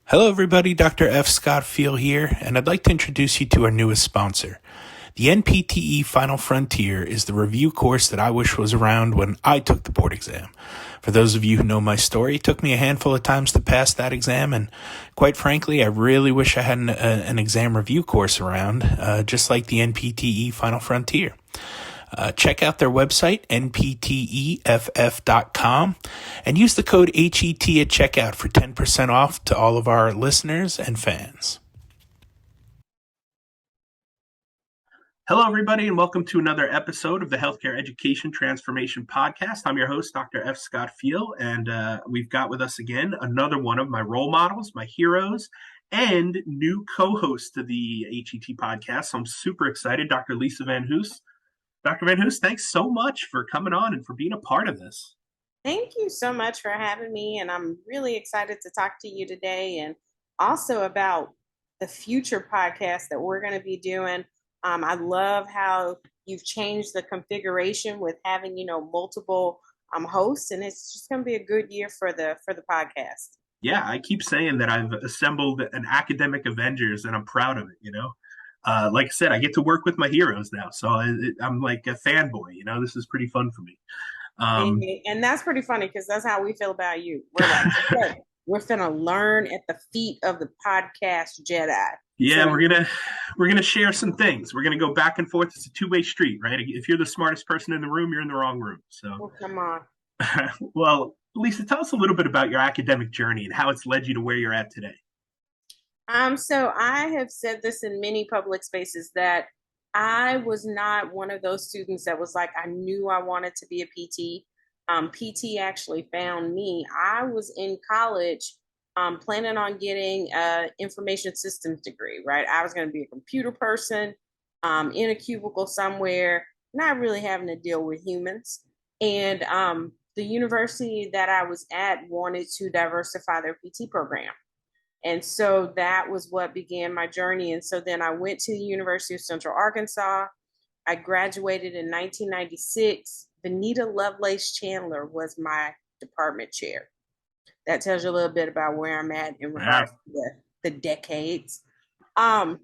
Hello, everybody. Dr. F. Scott Field here, and I'd like to introduce you to our newest sponsor. The NPTE Final Frontier is the review course that I wish was around when I took the board exam. For those of you who know my story, it took me a handful of times to pass that exam, and quite frankly, I really wish I had an exam review course around, just like the NPTE Final Frontier. Check out their website, npteff.com, and use the code HET at checkout for 10% off to all of our listeners and fans. Hello, everybody, and welcome to another episode of the Healthcare Education Transformation Podcast. I'm your host, Dr. F. Scott Field, and we've got with us again another one of my role models, my heroes, and new co-host to the HET podcast. So I'm super excited, Dr. Lisa VanHoose. Dr. VanHoose, thanks so much for coming on and for being a part of this. Thank you so much for having me. And I'm really excited to talk to you today and also about the future podcast that we're going to be doing. I love how you've changed the configuration with having, multiple hosts, and it's just going to be a good year for the podcast. Yeah, I keep saying that I've assembled an academic Avengers, and I'm proud of it. Like I said, I get to work with my heroes now, so I'm like a fanboy. This is pretty fun for me. And that's pretty funny because that's how we feel about you. We're like, okay, we're finna learn at the feet of the podcast Jedi. Yeah, so we're gonna share some things. We're gonna go back and forth. It's a two-way street, right? If you're the smartest person in the room, you're in the wrong room. So, come on. Well, Lisa, tell us a little bit about your academic journey and how it's led you to where you're at today. So I have said this in many public spaces that I was not one of those students that was like, I knew I wanted to be a PT. PT actually found me. I was in college planning on getting an information systems degree, right? I was going to be a computer person in a cubicle somewhere, not really having to deal with humans. And the university that I was at wanted to diversify their PT program. And so that was what began my journey. And so then I went to the University of Central Arkansas. I graduated in 1996. Benita Lovelace Chandler was my department chair. That tells you a little bit about where I'm at in regards to the decades. But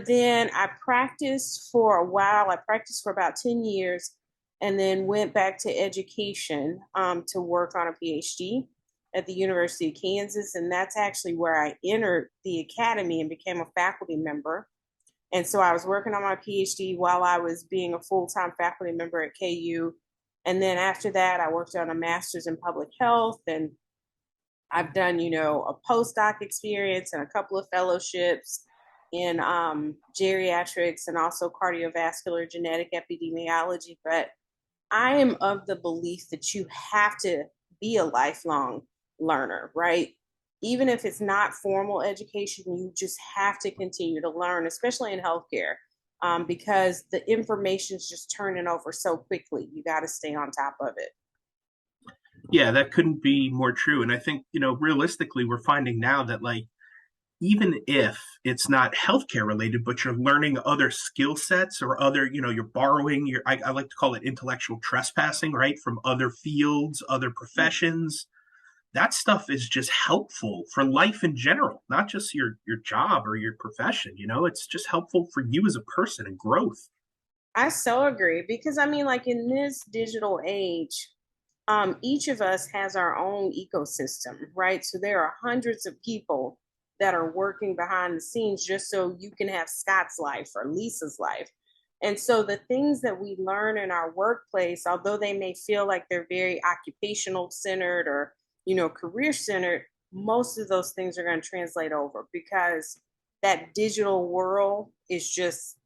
then I practiced for a while. I practiced for about 10 years and then went back to education to work on a PhD at the University of Kansas. And that's actually where I entered the academy and became a faculty member. And so I was working on my PhD while I was being a full-time faculty member at KU. And then after that, I worked on a master's in public health, and I've done, a postdoc experience and a couple of fellowships in geriatrics and also cardiovascular genetic epidemiology. But I am of the belief that you have to be a lifelong learner, right? Even if it's not formal education, you just have to continue to learn, especially in healthcare, because the information is just turning over so quickly. You got to stay on top of it. Yeah, that couldn't be more true. And I think, realistically, we're finding now that even if it's not healthcare related, but you're learning other skill sets or other, you're borrowing I like to call it intellectual trespassing, right? From other fields, other professions. That stuff is just helpful for life in general, not just your job or your profession. It's just helpful for you as a person and growth. I so agree because in this digital age, each of us has our own ecosystem, right? So there are hundreds of people that are working behind the scenes just so you can have Scott's life or Lisa's life. And so the things that we learn in our workplace, although they may feel like they're very occupational centered or career centered, most of those things are going to translate over because that digital world is just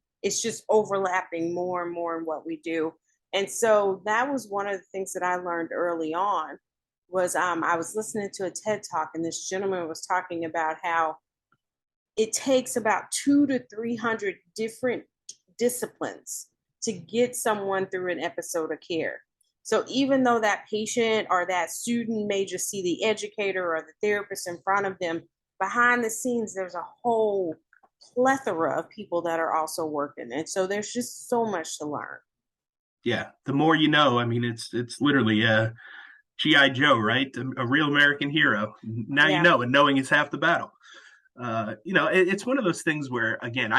overlapping more and more in what we do. And so that was one of the things that I learned early on was I was listening to a TED Talk, and this gentleman was talking about how it takes about 200 to 300 different disciplines to get someone through an episode of care. So even though that patient or that student may just see the educator or the therapist in front of them, behind the scenes, there's a whole plethora of people that are also working. And so there's just so much to learn. Yeah. The more you know, it's literally GI Joe, right? A real American hero. Now you Yeah. know, and knowing is half the battle. It's one of those things where, again,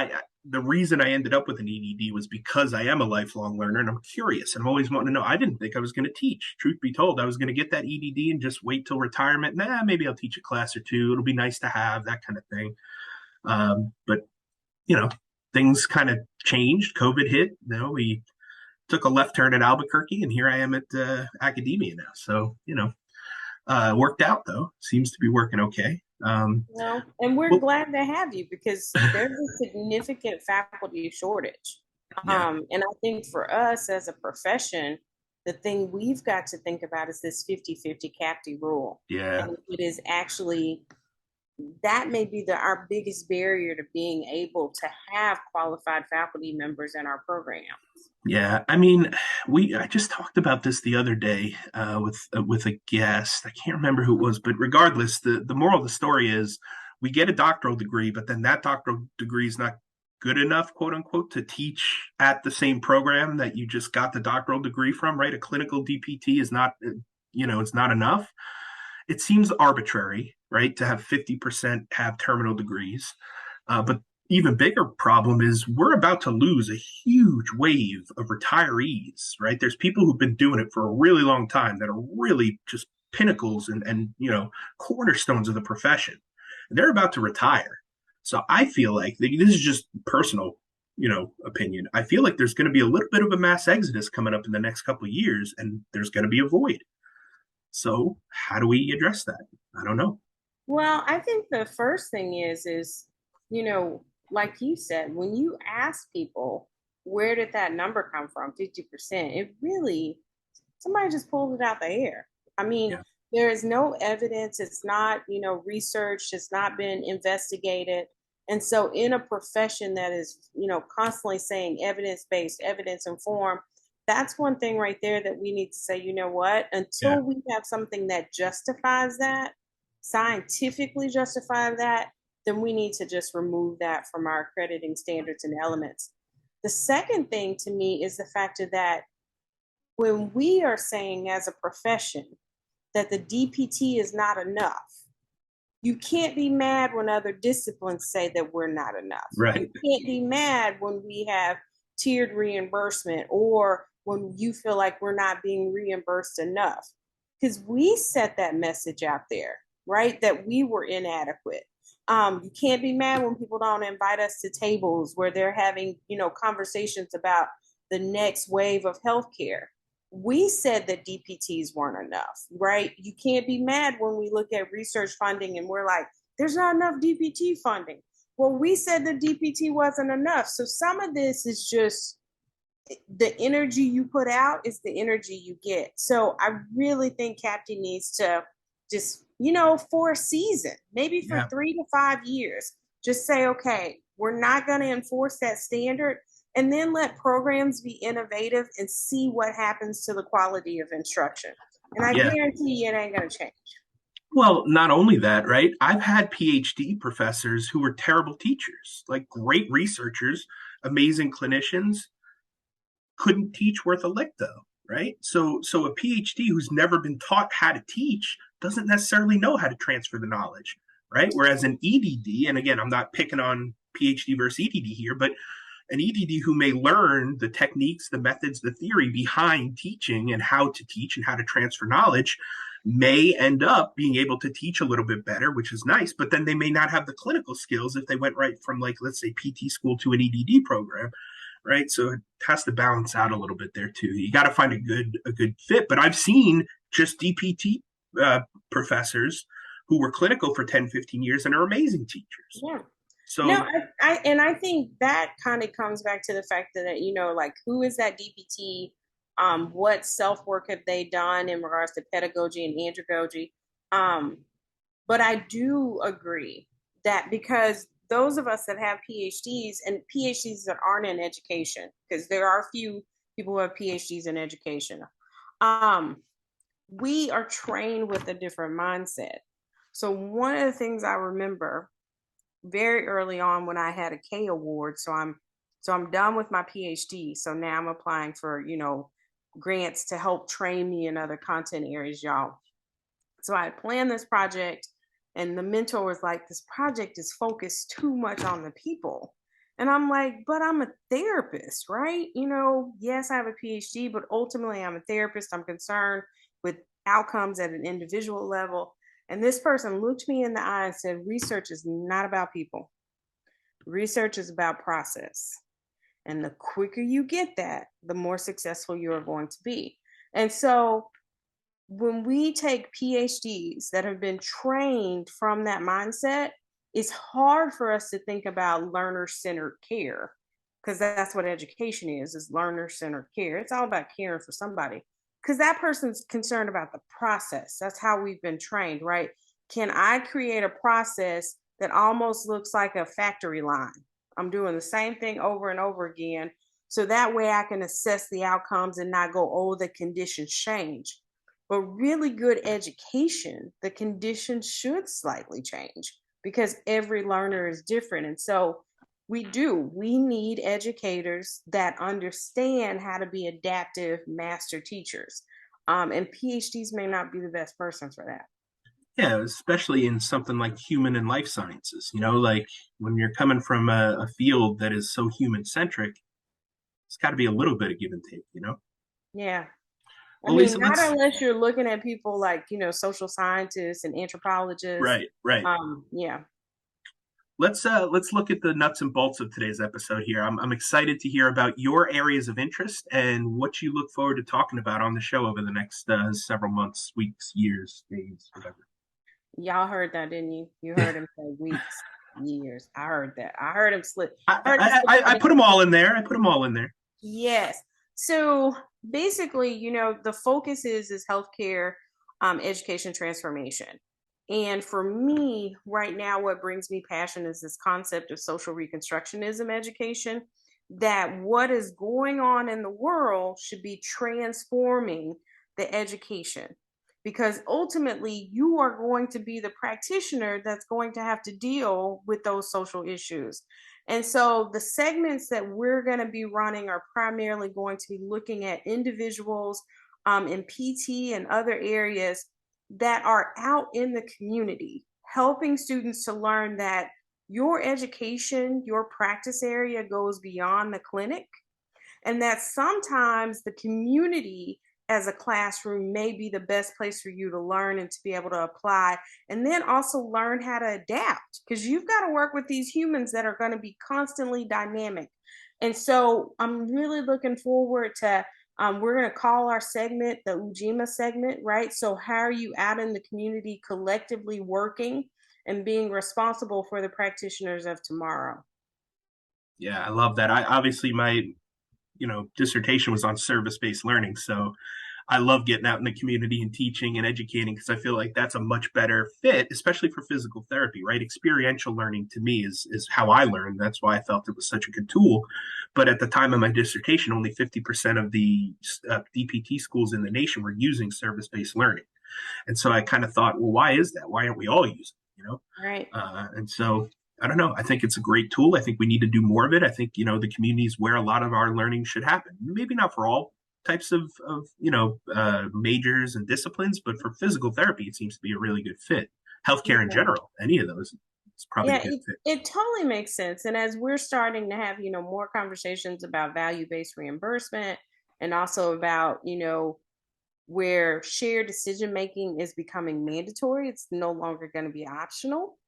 the reason I ended up with an EDD was because I am a lifelong learner and I'm curious and I'm always wanting to know. I didn't think I was going to teach. Truth be told, I was going to get that EDD and just wait till retirement. Nah, maybe I'll teach a class or two. It'll be nice to have that kind of thing. But you know, things kind of changed. COVID hit. We took a left turn at Albuquerque, and here I am at academia now. So worked out though. Seems to be working okay. Well, and we're Well, glad to have you because there's a significant faculty shortage. yeah, And I think for us as a profession, the thing we've got to think about is this 50-50 CAPTI rule. yeah. And it is actually, that may be our biggest barrier to being able to have qualified faculty members in our program. Yeah, I mean, I just talked about this the other day with a guest. I can't remember who it was, but regardless, the moral of the story is we get a doctoral degree, but then that doctoral degree is not good enough, quote unquote, to teach at the same program that you just got the doctoral degree from, right? A clinical DPT is not, it's not enough. It seems arbitrary, right, to have 50% have terminal degrees. But even bigger problem is we're about to lose a huge wave of retirees, right? There's people who've been doing it for a really long time that are really just pinnacles and cornerstones of the profession. And they're about to retire. So I feel like this is just personal, opinion. I feel like there's going to be a little bit of a mass exodus coming up in the next couple of years, and there's going to be a void. So how do we address that? I don't know. Well, I think the first thing is, you know, like you said, when you ask people, where did that number come from, 50%, it really, somebody just pulled it out the air. I mean, Yeah. there is no evidence. It's not, researched. It's not been investigated. And so in a profession that is, constantly saying evidence-based, evidence-informed, that's one thing right there that we need to say, you know what, Yeah. until we have something that justifies that, scientifically justify that, then we need to just remove that from our accrediting standards and elements. The second thing to me is the fact of that when we are saying as a profession that the DPT is not enough, you can't be mad when other disciplines say that we're not enough. You Right. can't be mad when we have tiered reimbursement or when you feel like we're not being reimbursed enough. Because we set that message out there, right? That we were inadequate. You can't be mad when people don't invite us to tables where they're having, conversations about the next wave of healthcare. We said that DPTs weren't enough, right? You can't be mad when we look at research funding and we're like, there's not enough DPT funding. Well, we said that DPT wasn't enough. So some of this is just the energy you put out is the energy you get. So I really think Captain needs to just, for a season, maybe for Yeah. 3 to 5 years, just say, okay, we're not going to enforce that standard. And then let programs be innovative and see what happens to the quality of instruction. And I Yeah. guarantee you it ain't going to change. Well, not only that, right? I've had PhD professors who were terrible teachers, like great researchers, amazing clinicians, couldn't teach worth a lick though, right? So a PhD who's never been taught how to teach doesn't necessarily know how to transfer the knowledge, right? Whereas an EDD, and again, I'm not picking on PhD versus EDD here, but an EDD who may learn the techniques, the methods, the theory behind teaching and how to teach and how to transfer knowledge may end up being able to teach a little bit better, which is nice, but then they may not have the clinical skills if they went right from, like, let's say PT school to an EDD program, right? So it has to balance out a little bit there too. You got to find a good fit. But I've seen just DPT professors who were clinical for 10, 15 years and are amazing teachers. Yeah. No, So I think that kind of comes back to the fact that, like who is that DPT? What self work have they done in regards to pedagogy and andragogy? But I do agree that because those of us that have PhDs and PhDs that aren't in education, because there are a few people who have PhDs in education, um, we are trained with a different mindset. So one of the things I remember very early on when I had a K award. So I'm done with my PhD. So now I'm applying for, grants to help train me in other content areas, y'all. So I planned this project, and the mentor was like, "This project is focused too much on the people." And I'm like, "But I'm a therapist, right? Yes, I have a PhD, but ultimately I'm a therapist. I'm concerned with outcomes at an individual level." And this person looked me in the eye and said, "Research is not about people, research is about process. And the quicker you get that, the more successful you are going to be." And so when we take PhDs that have been trained from that mindset, it's hard for us to think about learner centered care, because that's what education is learner centered care. It's all about caring for somebody, because that person's concerned about the process. That's how we've been trained, right? Can I create a process that almost looks like a factory line? I'm doing the same thing over and over again. So that way I can assess the outcomes and not go, "Oh, the conditions change." But really good education, the conditions should slightly change because every learner is different. And so we need educators that understand how to be adaptive master teachers. And PhDs may not be the best person for that. Yeah, especially in something like human and life sciences. Like when you're coming from a field that is so human centric, it's got to be a little bit of give and take. Yeah. I Well, mean, Lisa, not let's. unless you're looking at people like, social scientists and anthropologists. Right, right. Yeah. Let's look at the nuts and bolts of today's episode here. I'm excited to hear about your areas of interest and what you look forward to talking about on the show over the next several months, weeks, years, days, whatever. Y'all heard that, didn't you? You heard him say weeks, years. I heard that. I heard him slip. I, Heard him I, slip I, out I his put them all in there. I put them all in there. Yes. So basically, the focus is healthcare education transformation. And for me, right now, what brings me passion is this concept of social reconstructionism education, that what is going on in the world should be transforming the education. Because ultimately, you are going to be the practitioner that's going to have to deal with those social issues. And so the segments that we're going to be running are primarily going to be looking at individuals in PT and other areas that are out in the community, helping students to learn that your education, your practice area goes beyond the clinic, and that sometimes the community as a classroom may be the best place for you to learn and to be able to apply, and then also learn how to adapt, because you've got to work with these humans that are going to be constantly dynamic. And so I'm really looking forward to we're going to call our segment the Ujima segment, right? So how are you out in the community collectively working and being responsible for the practitioners of tomorrow? Yeah, I love that. I obviously my dissertation was on service-based learning, so I love getting out in the community and teaching and educating because I feel like that's a much better fit, especially for physical therapy, right? Experiential learning to me is how I learned. That's why I felt it was such a good tool. But at the time of my dissertation, only 50% of the DPT schools in the nation were using service-based learning. And so I kind of thought, well, why is that? Why aren't we all using it? Right. And so I don't know. I think it's a great tool. I think we need to do more of it. I think, the community is where a lot of our learning should happen. Maybe not for all types of majors and disciplines, but for physical therapy, it seems to be a really good fit. Healthcare in Yeah. general, any of those, it's probably a Yeah, good it, fit. it totally makes sense. And as we're starting to have, more conversations about value-based reimbursement, and also about, where shared decision making is becoming mandatory, it's no longer going to be optional.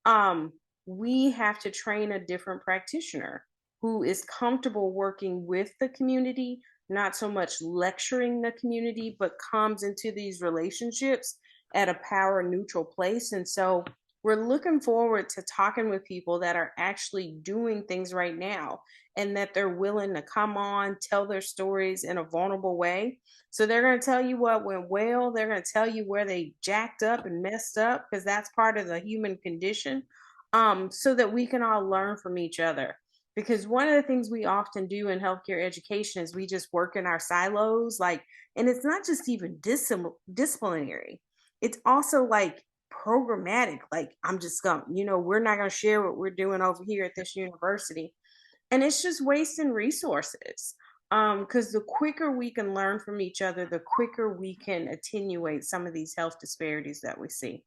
Um, we have to train a different practitioner who is comfortable working with the community, not so much lecturing the community, but comes into these relationships at a power neutral place. And so we're looking forward to talking with people that are actually doing things right now, and that they're willing to come on, tell their stories in a vulnerable way. So they're going to tell you what went well. They're going to tell you where they jacked up and messed up, because that's part of the human condition, so that we can all learn from each other. Because one of the things we often do in healthcare education is we just work in our silos, like, and it's not just even disciplinary. It's also like programmatic. Like, I'm just going, we're not going to share what we're doing over here at this university, and it's just wasting resources. Because the quicker we can learn from each other, the quicker we can attenuate some of these health disparities that we see.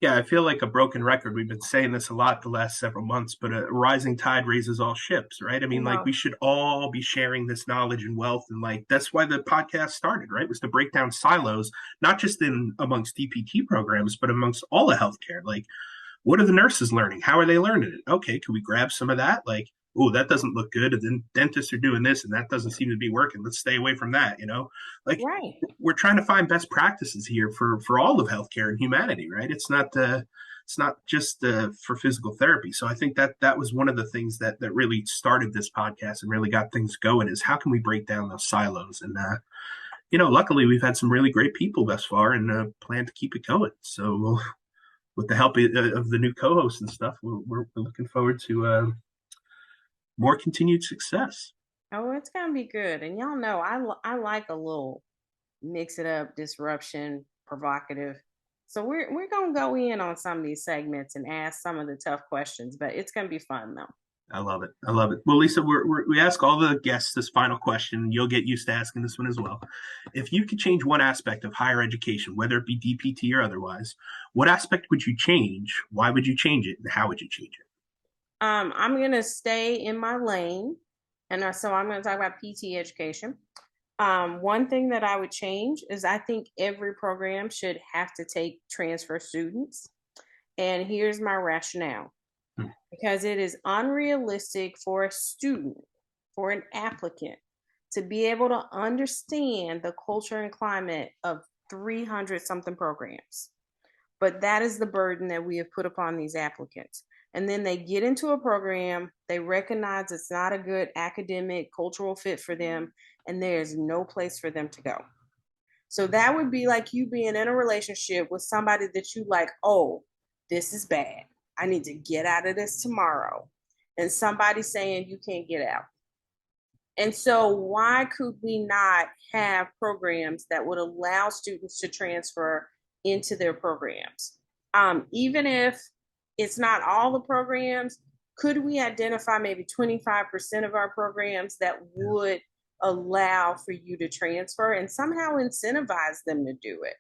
Yeah, I feel like a broken record. We've been saying this a lot the last several months, but a rising tide raises all ships, right? I You mean, like know, we should all be sharing this knowledge and wealth, and like that's why the podcast started, right? Was to break down silos, not just in amongst DPT programs, but amongst all of healthcare. Like what are the nurses learning? How are they learning it? Okay, can we grab some of that? Like, oh, that doesn't look good. And then dentists are doing this and that doesn't seem to be working. Let's stay away from that, you know? Like right. we're trying to find best practices here for all of healthcare and humanity, right? It's not just for physical therapy. So I think that that was one of the things that really started this podcast and really got things going is how can we break down those silos and luckily we've had some really great people thus far and plan to keep it going. So with the help of the new co-hosts and stuff, we're looking forward to more continued success. Oh, it's gonna be good. And y'all know I like a little mix it up, disruption, provocative. So we're gonna go in on some of these segments and ask some of the tough questions, but it's gonna be fun though. I love it. I love it. Well, Lisa, we ask all the guests this final question. You'll get used to asking this one as well. If you could change one aspect of higher education, whether it be DPT or otherwise, what aspect would you change? Why would you change it? And how would you change it? I'm gonna stay in my lane, and so I'm gonna talk about PT education. One thing that I would change is I think every program should have to take transfer students. And here's my rationale Hmm. because it is unrealistic for a student, for an applicant, to be able to understand the culture and climate of 300 something programs. But that is the burden that we have put upon these applicants. And then they get into a program, they recognize it's not a good academic, cultural fit for them, and there's no place for them to go. So that would be like you being in a relationship with somebody that you like, oh, this is bad. I need to get out of this tomorrow. And somebody saying you can't get out. And so, why could we not have programs that would allow students to transfer into their programs? Even if it's not all the programs, could we identify maybe 25% of our programs that would allow for you to transfer and somehow incentivize them to do it?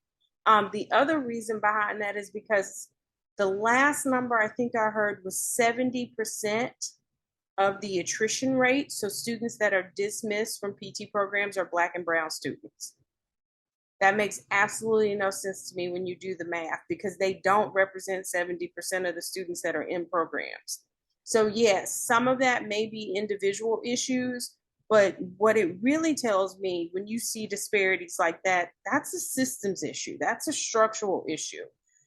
The other reason behind that is because the last number I think I heard was 70% of the attrition rate. So students that are dismissed from PT programs are Black and Brown students. That makes absolutely no sense to me when you do the math because they don't represent 70% of the students that are in programs. So, yes, some of that may be individual issues, but what it really tells me when you see disparities like that, that's a systems issue, that's a structural issue.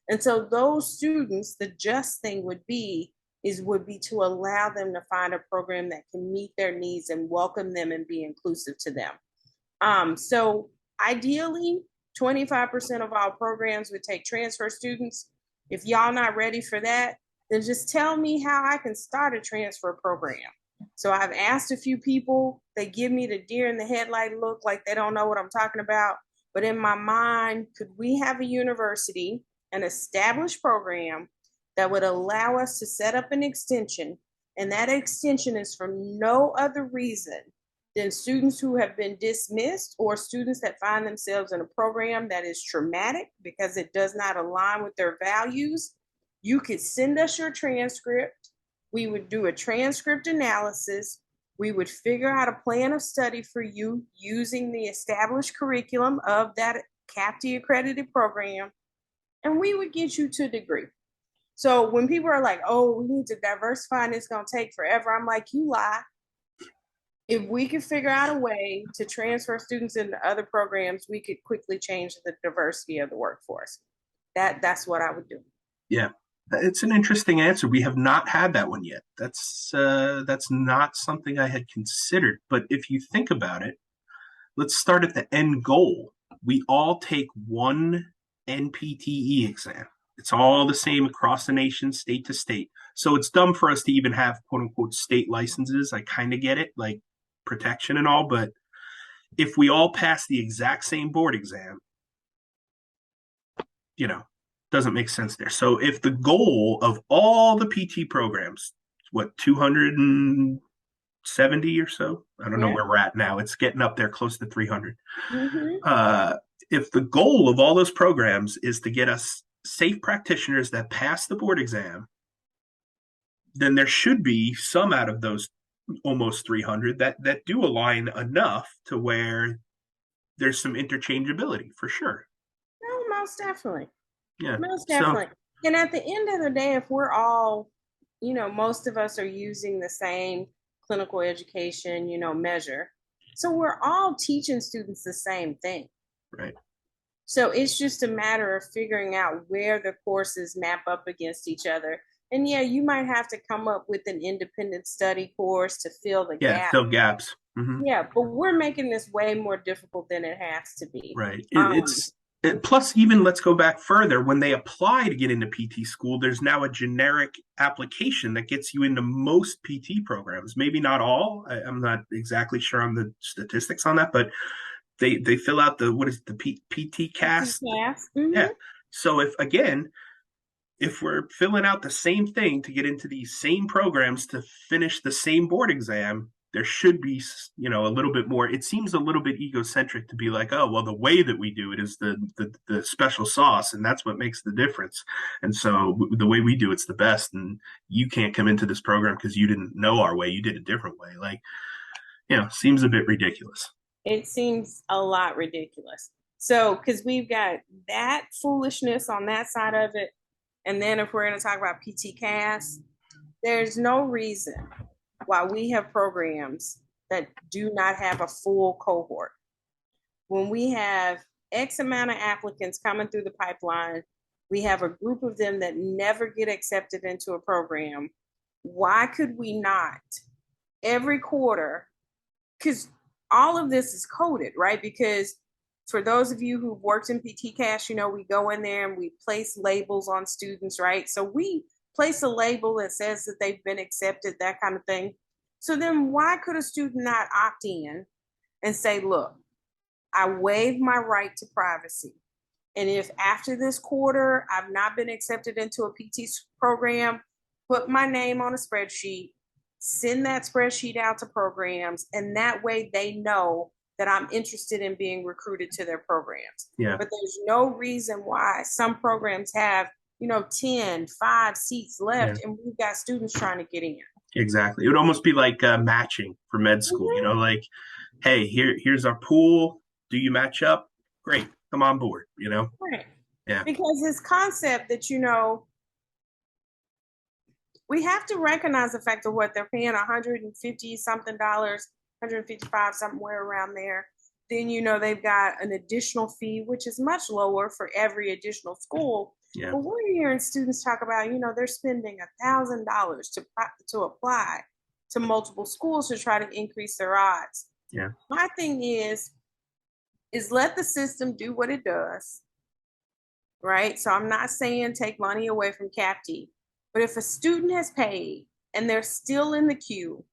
And so, those students, the just thing would be to allow them to find a program that can meet their needs and welcome them and be inclusive to them. So ideally, 25% of all programs would take transfer students. If y'all not ready for that, then just tell me how I can start a transfer program. So I've asked a few people, they give me the deer in the headlight look like they don't know what I'm talking about. But in my mind, could we have a university, an established program that would allow us to set up an extension? And that extension is for no other reason than students who have been dismissed or students that find themselves in a program that is traumatic because it does not align with their values. You could send us your transcript. We would do a transcript analysis. We would figure out a plan of study for you using the established curriculum of that CAPTE accredited program, and we would get you to a degree. So when people are like, oh, we need to diversify and it's going to take forever, I'm like, you lie. If we could figure out a way to transfer students into other programs, we could quickly change the diversity of the workforce. That's what I would do. Yeah, it's an interesting answer. We have not had that one yet. That's not something I had considered. But if you think about it, let's start at the end goal. We all take one NPTE exam. It's all the same across the nation, state to state. So it's dumb for us to even have quote unquote state licenses. I kind of get it, like protection and all, but if we all pass the exact same board exam, you know, doesn't make sense there. So if the goal of all the PT programs, what, 200 and 70 or so. I don't know Yeah. where we're at now. It's getting up there close to 300. Hmm. Uh, if the goal of all those programs is to get us safe practitioners that pass the board exam, then there should be some out of those almost 300 that do align enough to where there's some interchangeability for sure. No, most definitely. Yeah. Most So, definitely. And at the end of the day, if we're all, most of us are using the same clinical education, measure. So we're all teaching students the same thing. right. So it's just a matter of figuring out where the courses map up against each other. And yeah, you might have to come up with an independent study course to fill the Yeah. gap. Fill gaps. Yeah, but we're making this way more difficult than it has to be. Right. Um, Plus, even let's go back further. When they apply to get into PT school, there's now a generic application that gets you into most PT programs. Maybe not all. I'm not exactly sure on the statistics on that, but they fill out the what is it, the PT PT cast? class. Yeah. Hmm. So if we're filling out the same thing to get into these same programs to finish the same board exam, there should be, a little bit more. It seems a little bit egocentric to be like, oh, well, the way that we do it is the special sauce, and that's what makes the difference. And so the way we do it's the best, and you can't come into this program because you didn't know our way. You did a different way. Like, seems a bit ridiculous. It seems a lot ridiculous. So, because we've got that foolishness on that side of it, and then if we're going to talk about PT CAS, there's no reason why we have programs that do not have a full cohort. When we have X amount of applicants coming through the pipeline, we have a group of them that never get accepted into a program. Why could we not every quarter? Because all of this is coded, right? Because for those of you who've worked in PT Cash, we go in there and we place labels on students, right? So we place a label that says that they've been accepted, that kind of thing. So then why could a student not opt in and say, look, I waive my right to privacy. And if after this quarter I've not been accepted into a PT program, put my name on a spreadsheet, send that spreadsheet out to programs, and that way they know that I'm interested in being recruited to their programs. Yeah. But there's no reason why some programs have, 5 seats Yeah. left, and we've got students trying to get in. Exactly. It would almost be like matching for med school. Mm-hmm. Like, hey, here's our pool. Do you match up? Great, come on board. Right. Yeah, Because this concept that, we have to recognize the fact of what they're paying 150 something dollars, 155 somewhere around there. Then they've got an additional fee, which is much lower for every additional school. yeah, But we're hearing students talk about, they're spending $1,000 to apply to multiple schools to try to increase their odds. yeah, My thing is let the system do what it does, right? So I'm not saying take money away from CAPT, but if a student has paid and they're still in the queue,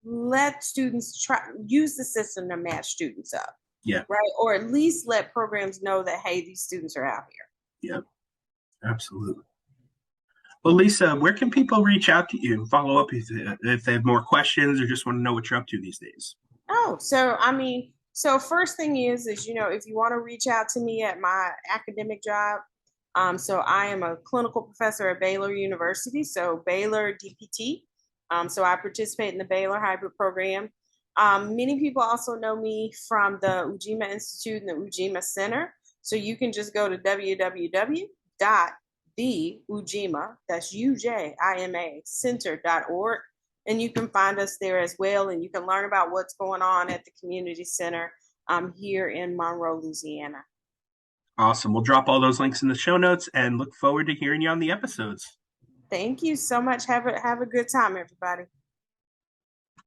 let students try use the system to match students up, yeah, right? Or at least let programs know that hey, these students are out here. yeah. Absolutely. Well, Lisa, where can people reach out to you and follow up if they have more questions or just want to know what you're up to these days? Oh, so so first thing is if you want to reach out to me at my academic job, so I am a clinical professor at Baylor University, so Baylor DPT. So I participate in the Baylor hybrid program. Many people also know me from the Ujima Institute and the Ujima Center. So you can just go to www.theujima, that's UJIMA center.org, and you can find us there as well. And you can learn about what's going on at the community center here in Monroe, Louisiana. Awesome. We'll drop all those links in the show notes and look forward to hearing you on the episodes. Thank you so much. Have a good time, everybody.